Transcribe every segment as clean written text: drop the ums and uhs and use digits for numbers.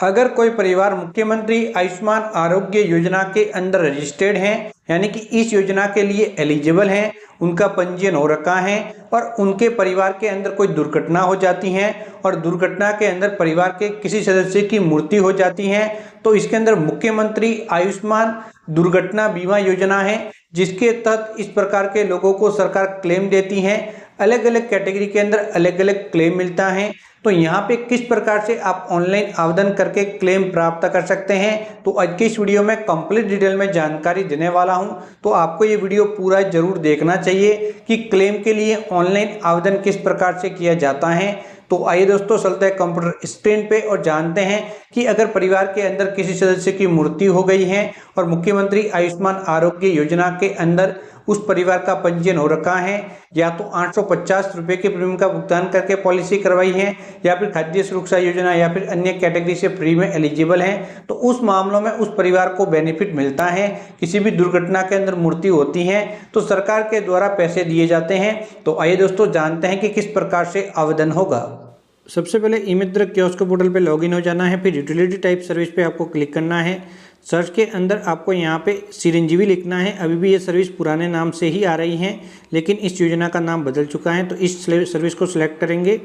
अगर कोई परिवार मुख्यमंत्री आयुष्मान आरोग्य योजना के अंदर रजिस्टर्ड है, यानी कि इस योजना के लिए एलिजिबल है, उनका पंजीयन हो रखा है और उनके परिवार के अंदर कोई दुर्घटना हो जाती है और दुर्घटना के अंदर परिवार के किसी सदस्य की मृत्यु हो जाती है, तो इसके अंदर मुख्यमंत्री आयुष्मान दुर्घटना बीमा योजना है, जिसके तहत इस प्रकार के लोगों को सरकार क्लेम देती है। अलग अलग कैटेगरी के अंदर अलग अलग क्लेम मिलता है। तो यहाँ पे किस प्रकार से आप ऑनलाइन आवेदन करके क्लेम प्राप्त कर सकते हैं, तो आज के इस वीडियो में कंप्लीट डिटेल में जानकारी देने वाला हूं। तो आपको ये वीडियो पूरा जरूर देखना चाहिए कि क्लेम के लिए ऑनलाइन आवेदन किस प्रकार से किया जाता है। तो आइए दोस्तों चलते हैं कंप्यूटर स्क्रीन पे और जानते हैं कि अगर परिवार के अंदर किसी सदस्य की मृत्यु हो गई है और मुख्यमंत्री आयुष्मान आरोग्य योजना के अंदर उस परिवार का पंजीयन हो रखा है, या तो 850 रुपये के प्रीमियम का भुगतान करके पॉलिसी करवाई है, या फिर खाद्य सुरक्षा योजना या फिर अन्य कैटेगरी से फ्री में एलिजिबल है, तो उस मामलों में उस परिवार को बेनिफिट मिलता है। किसी भी दुर्घटना के अंदर मृत्यु होती है तो सरकार के द्वारा पैसे दिए जाते हैं। तो आइए दोस्तों जानते हैं कि किस प्रकार से आवेदन होगा। सबसे पहले ई मित्र कियोस्क पोर्टल पे लॉगिन हो जाना है, फिर यूटिलिटी टाइप सर्विस पे आपको क्लिक करना है। सर्च के अंदर आपको यहाँ पे चिरंजीवी लिखना है। अभी भी ये सर्विस पुराने नाम से ही आ रही है, लेकिन इस योजना का नाम बदल चुका है, तो इस सर्विस को सिलेक्ट करेंगे।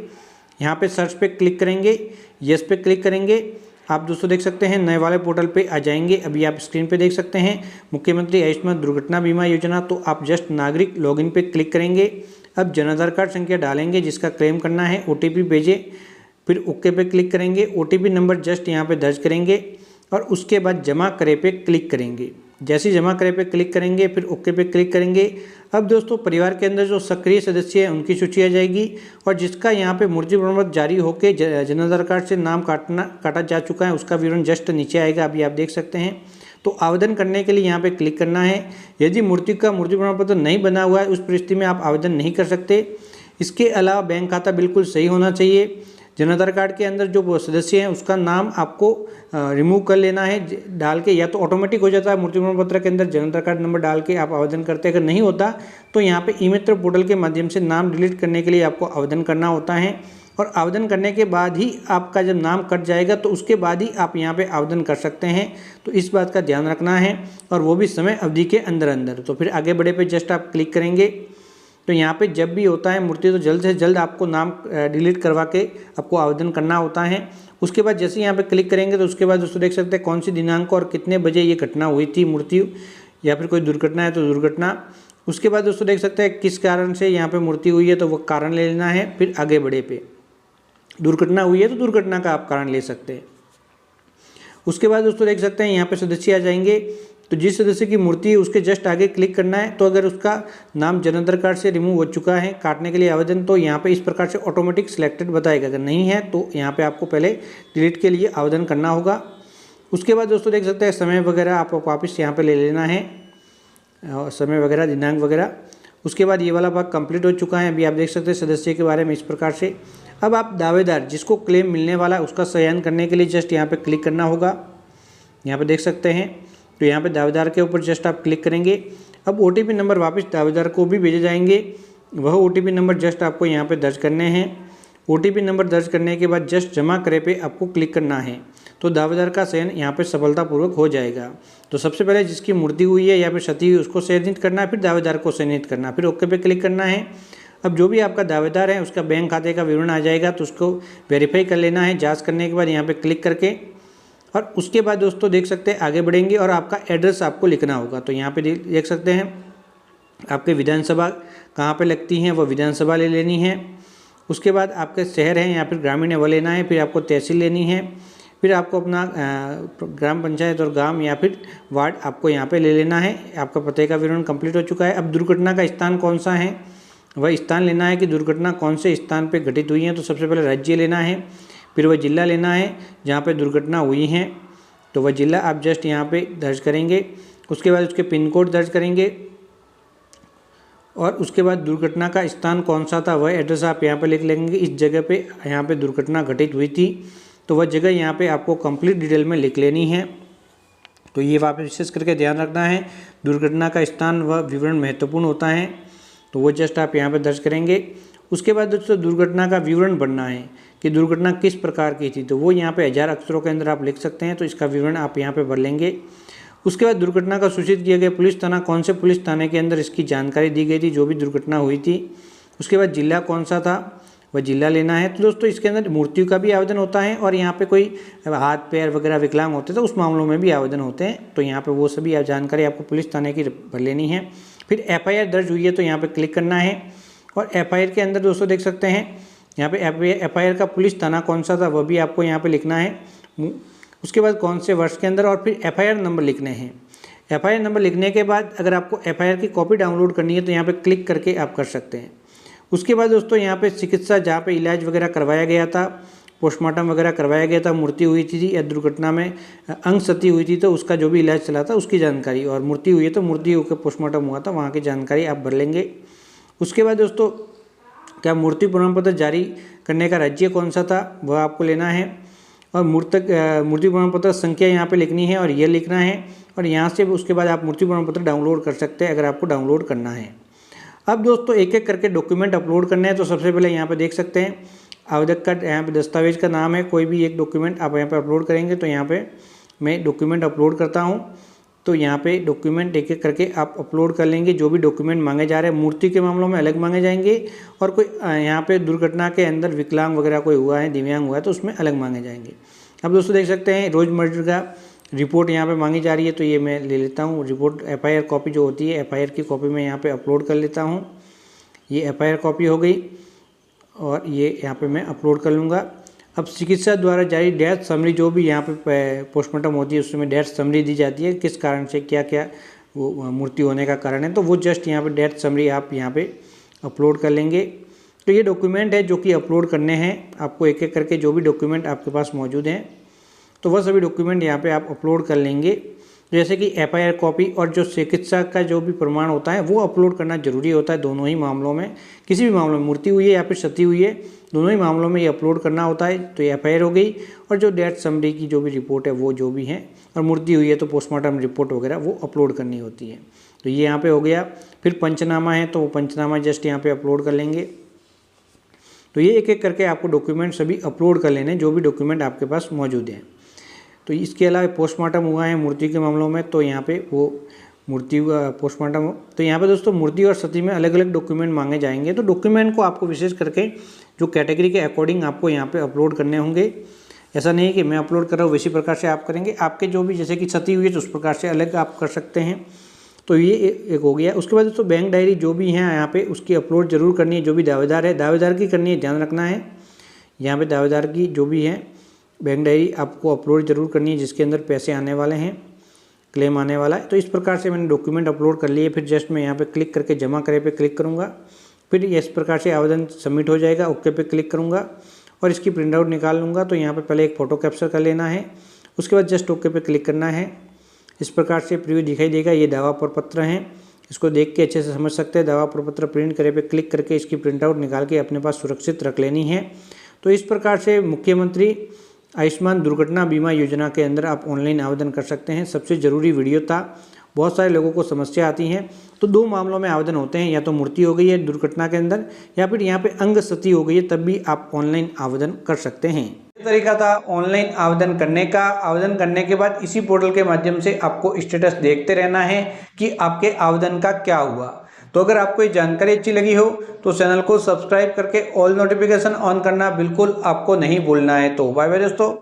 यहाँ पे सर्च पे क्लिक करेंगे, यस पे क्लिक करेंगे। आप दोस्तों देख सकते हैं नए वाले पोर्टल पे आ जाएंगे। अभी आप स्क्रीन पे देख सकते हैं मुख्यमंत्री आयुष्मान दुर्घटना बीमा योजना, तो आप जस्ट नागरिक लॉगिन पे क्लिक करेंगे। अब जन आधार कार्ड संख्या डालेंगे जिसका क्लेम करना है, OTP भेजे, फिर ओके पे क्लिक करेंगे। OTP नंबर जस्ट यहाँ पे दर्ज करेंगे और उसके बाद जमा करे पे क्लिक करेंगे। जैसे ही जमा करे पे क्लिक करेंगे फिर ओके पे क्लिक करेंगे। अब दोस्तों परिवार के अंदर जो सक्रिय सदस्य हैं उनकी सूची आ जाएगी और जिसका यहाँ पे मृत्यु प्रमाण पत्र जारी होकर जन आधार कार्ड से नाम काटा जा चुका है उसका विवरण जस्ट नीचे आएगा, अभी आप देख सकते हैं। तो आवेदन करने के लिए यहाँ पे क्लिक करना है। यदि मृत्यु प्रमाण पत्र नहीं बना हुआ है उस परिस्थिति में आप आवेदन नहीं कर सकते। इसके अलावा बैंक खाता बिल्कुल सही होना चाहिए। जन आधार कार्ड के अंदर जो सदस्य हैं उसका नाम आपको रिमूव कर लेना है डाल के, या तो ऑटोमेटिक हो जाता है मृत्यु प्रमाण पत्र के अंदर जन आधार कार्ड नंबर डाल के आप आवेदन करते हैं। अगर नहीं होता तो यहाँ पे ई मित्र पोर्टल के माध्यम से नाम डिलीट करने के लिए आपको आवेदन करना होता है और आवेदन करने के बाद ही आपका जब नाम कट जाएगा तो उसके बाद ही आप यहाँ पे आवेदन कर सकते हैं। तो इस बात का ध्यान रखना है और वो भी समय अवधि के अंदर अंदर। तो फिर आगे बढ़े पे जस्ट आप क्लिक करेंगे। तो यहाँ पे जब भी होता है मृत्यु तो जल्द से जल्द आपको नाम डिलीट करवा के आपको आवेदन करना होता है। उसके बाद जैसे यहाँ पे क्लिक करेंगे तो उसके बाद दोस्तों देख सकते हैं कौन सी दिनांक और कितने बजे ये घटना हुई थी, मृत्यु या फिर कोई दुर्घटना है तो दुर्घटना। उसके बाद दोस्तों देख सकते हैं किस कारण से यहाँ पे मृत्यु हुई है तो वो कारण ले लेना है। फिर आगे बढ़े पे दुर्घटना हुई है तो दुर्घटना का आप कारण ले सकते हैं। उसके बाद दोस्तों देख सकते हैं यहाँ पे सदस्य आ जाएंगे, तो जिस सदस्य की मृत्यु उसके जस्ट आगे क्लिक करना है। तो अगर उसका नाम जन आधार कार्ड से रिमूव हो चुका है काटने के लिए आवेदन, तो यहाँ पे इस प्रकार से ऑटोमेटिक सिलेक्टेड बताएगा। अगर नहीं है तो यहाँ पे आपको पहले डिलीट के लिए आवेदन करना होगा। उसके बाद दोस्तों देख सकते हैं समय वगैरह आप वापस यहाँ पे ले लेना है, समय वगैरह दिनांक वगैरह। उसके बाद ये वाला भाग कंप्लीट हो चुका है। अभी आप देख सकते हैं सदस्य के बारे में इस प्रकार से। अब आप दावेदार जिसको क्लेम मिलने वाला है उसका चयन करने के लिए जस्ट यहाँ पे क्लिक करना होगा। यहाँ पे देख सकते हैं तो यहाँ पे दावेदार के ऊपर जस्ट आप क्लिक करेंगे। अब OTP नंबर वापस दावेदार को भी भेजे जाएंगे। वह OTP नंबर जस्ट आपको यहाँ पे दर्ज करने हैं। OTP नंबर दर्ज करने के बाद जस्ट जमा करे पे आपको क्लिक करना है, तो दावेदार का चयन यहाँ पे सफलतापूर्वक हो जाएगा। तो सबसे पहले जिसकी मृत्यु हुई है या फिर क्षति हुई उसको चयनित करना है, फिर दावेदार को चयनित करना है, फिर ओके पे क्लिक करना है। अब जो भी आपका दावेदार है उसका बैंक खाते का विवरण आ जाएगा, तो उसको वेरीफाई कर लेना है जाँच करने के बाद यहाँ पर क्लिक करके। और उसके बाद दोस्तों देख सकते हैं आगे बढ़ेंगे और आपका एड्रेस आपको लिखना होगा। तो यहाँ पे देख सकते हैं आपके विधानसभा कहाँ पे लगती हैं वो विधानसभा ले लेनी है। उसके बाद आपके शहर हैं या फिर ग्रामीण है वो लेना है, फिर आपको तहसील लेनी है, फिर आपको अपना ग्राम पंचायत और गांव या फिर वार्ड आपको यहाँ पे ले लेना है। आपका पते का विवरण कंप्लीट हो चुका है। अब दुर्घटना का स्थान कौन सा है वह स्थान लेना है कि दुर्घटना कौन से स्थान पर घटित हुई है। तो सबसे पहले राज्य लेना है, फिर वह जिला लेना है जहाँ पे दुर्घटना हुई है, तो वह जिला आप जस्ट यहाँ पे दर्ज करेंगे। उसके बाद उसके पिन कोड दर्ज करेंगे और उसके बाद दुर्घटना का स्थान कौन सा था वह एड्रेस आप यहाँ पे लिख लेंगे। इस जगह पे यहाँ पे दुर्घटना घटित हुई थी तो वह जगह यहाँ पे आपको कंप्लीट डिटेल में लिख लेनी है। तो ये वापस विशेष करके ध्यान रखना है, दुर्घटना का स्थान व विवरण महत्वपूर्ण होता है, तो वो जस्ट आप यहाँ पर दर्ज करेंगे। उसके बाद दोस्तों दुर्घटना का विवरण भरना है कि दुर्घटना किस प्रकार की थी, तो वो यहाँ पे 1000 अक्षरों के अंदर आप लिख सकते हैं, तो इसका विवरण आप यहाँ पे भर लेंगे। उसके बाद दुर्घटना का सूचित किया गया पुलिस थाना, कौन से पुलिस थाने के अंदर इसकी जानकारी दी गई थी, जो भी दुर्घटना हुई थी। उसके बाद जिला कौन सा था, वह जिला लेना है। तो दोस्तों इसके अंदर मृत्यु का भी आवेदन होता है और यहाँ पे कोई हाथ पैर वगैरह विकलांग होते तो उस मामलों में भी आवेदन होते हैं, तो यहाँ पे वो सभी जानकारी आपको पुलिस थाने की भर लेनी है। फिर FIR दर्ज हुई है तो यहाँ पे क्लिक करना है और FIR के अंदर दोस्तों देख सकते हैं यहाँ पे FIR का पुलिस थाना कौन सा था वह भी आपको यहाँ पे लिखना है। उसके बाद कौन से वर्ष के अंदर और फिर FIR नंबर लिखने हैं। FIR नंबर लिखने के बाद अगर आपको FIR की कॉपी डाउनलोड करनी है तो यहाँ पे क्लिक करके आप कर सकते हैं। उसके बाद दोस्तों यहाँ पे चिकित्सा जहाँ पे इलाज वगैरह करवाया गया था, पोस्टमार्टम वगैरह करवाया गया था, मृत्यु हुई थी या दुर्घटना में अंग क्षति हुई थी तो उसका जो भी इलाज चला था उसकी जानकारी, और मृत्यु हुई है तो मृत्यु के पोस्टमार्टम हुआ था वहाँ की जानकारी आप भर लेंगे। उसके बाद दोस्तों क्या मृत्यु प्रमाण पत्र जारी करने का राज्य कौन सा था वह आपको लेना है, और मृत्यु प्रमाण पत्र संख्या यहाँ पे लिखनी है और ये लिखना है, और यहाँ से उसके बाद आप मृत्यु प्रमाण पत्र डाउनलोड कर सकते हैं अगर आपको डाउनलोड करना है। अब दोस्तों एक एक करके डॉक्यूमेंट अपलोड करने हैं, तो सबसे पहले यहाँ पे देख सकते हैं आवेदक का यहाँ पे दस्तावेज का नाम है, कोई भी एक डॉक्यूमेंट आप यहाँ पे अपलोड करेंगे। तो यहाँ पे मैं डॉक्यूमेंट अपलोड करता हूँ, तो यहाँ पे डॉक्यूमेंट एक एक करके आप अपलोड कर लेंगे। जो भी डॉक्यूमेंट मांगे जा रहे हैं मृत्यु के मामलों में अलग मांगे जाएंगे, और कोई यहाँ पे दुर्घटना के अंदर विकलांग वगैरह कोई हुआ है, दिव्यांग हुआ है तो उसमें अलग मांगे जाएंगे। अब दोस्तों देख सकते हैं रोज़मर्रा का रिपोर्ट यहाँ पे मांगी जा रही है, तो ये मैं ले लेता हूँ रिपोर्ट। FIR कॉपी जो होती है FIR की कॉपी मैं यहाँ पे अपलोड कर लेता हूँ। ये FIR कॉपी हो गई और ये यहाँ पे मैं अपलोड कर लूँगा। अब चिकित्सा द्वारा जारी डेथ समरी, जो भी यहाँ पे पोस्टमार्टम होती है उसमें डेथ समरी दी जाती है, किस कारण से क्या क्या वो मृत्यु होने का कारण है, तो वो जस्ट यहाँ पे डेथ समरी आप यहाँ पे अपलोड कर लेंगे। तो ये डॉक्यूमेंट है जो कि अपलोड करने हैं आपको एक एक करके, जो भी डॉक्यूमेंट आपके पास मौजूद हैं तो वह सभी डॉक्यूमेंट यहाँ पे आप अपलोड कर लेंगे। जैसे कि FIR कॉपी और जो चिकित्सा का जो भी प्रमाण होता है वो अपलोड करना जरूरी होता है दोनों ही मामलों में। किसी भी मामले में मृत्यु हुई है या फिर क्षति हुई है, दोनों ही मामलों में ये अपलोड करना होता है। तो ये FIR हो गई, और जो डेथ समरी की जो भी रिपोर्ट है वो जो भी है, और मृत्यु हुई है तो पोस्टमार्टम रिपोर्ट वगैरह वो अपलोड करनी होती है। तो ये यहाँ पे हो गया। फिर पंचनामा है तो वो पंचनामा जस्ट यहाँ पे अपलोड कर लेंगे। तो ये एक एक करके आपको डॉक्यूमेंट सभी अपलोड कर लेने, जो भी डॉक्यूमेंट आपके पास मौजूद हैं। तो इसके अलावा पोस्टमार्टम हुआ है मृत्यु के मामलों में, तो यहाँ पे वो मृत्यु पोस्टमार्टम हो, तो यहाँ पे दोस्तों मृत्यु और क्षति में अलग अलग डॉक्यूमेंट मांगे जाएंगे। तो डॉक्यूमेंट को आपको विशेष करके जो कैटेगरी के अकॉर्डिंग आपको यहाँ पे अपलोड करने होंगे। ऐसा नहीं है कि मैं अपलोड कर रहा हूँ वैसी प्रकार से आप करेंगे, आपके जो भी जैसे कि क्षति हुई है तो उस प्रकार से अलग आप कर सकते हैं। तो ये एक हो गया। उसके बाद दोस्तों बैंक डायरी जो भी है यहाँ पे उसकी अपलोड जरूर करनी है। जो भी दावेदार है दावेदार की करनी है, ध्यान रखना है। यहाँ पे दावेदार की जो भी है बैंक डायरी आपको अपलोड जरूर करनी है, जिसके अंदर पैसे आने वाले हैं, क्लेम आने वाला है। तो इस प्रकार से मैंने डॉक्यूमेंट अपलोड कर लिए। फिर जस्ट मैं यहाँ पे क्लिक करके जमा करे पे क्लिक करूँगा। फिर इस प्रकार से आवेदन सबमिट हो जाएगा। ओके पे क्लिक करूँगा और इसकी प्रिंट आउट निकाल लूँगा। तो यहाँ पे पहले एक फ़ोटो कैप्चर कर लेना है, उसके बाद जस्ट ओके पे क्लिक करना है। इस प्रकार से प्रीव्यू दिखाई देगा। ये दावा प्रपत्र हैं, इसको देख के अच्छे से समझ सकते हैं। दावा प्रपत्र प्रिंट करे पे क्लिक करके इसकी प्रिंट आउट निकाल के अपने पास सुरक्षित रख लेनी है। तो इस प्रकार से मुख्यमंत्री आयुष्मान दुर्घटना बीमा योजना के अंदर आप ऑनलाइन आवेदन कर सकते हैं। सबसे ज़रूरी वीडियो था। बहुत सारे लोगों को समस्या आती है। तो दो मामलों में आवेदन होते हैं, या तो मृत्यु हो गई है दुर्घटना के अंदर, या फिर यहाँ पे अंग क्षति हो गई है, तब भी आप ऑनलाइन आवेदन कर सकते हैं। तरीका था ऑनलाइन आवेदन करने का। आवेदन करने के बाद इसी पोर्टल के माध्यम से आपको स्टेटस देखते रहना है कि आपके आवेदन का क्या हुआ। तो अगर आपको ये जानकारी अच्छी लगी हो तो चैनल को सब्सक्राइब करके ऑल नोटिफिकेशन ऑन करना बिल्कुल आपको नहीं भूलना है। तो बाय बाय दोस्तों।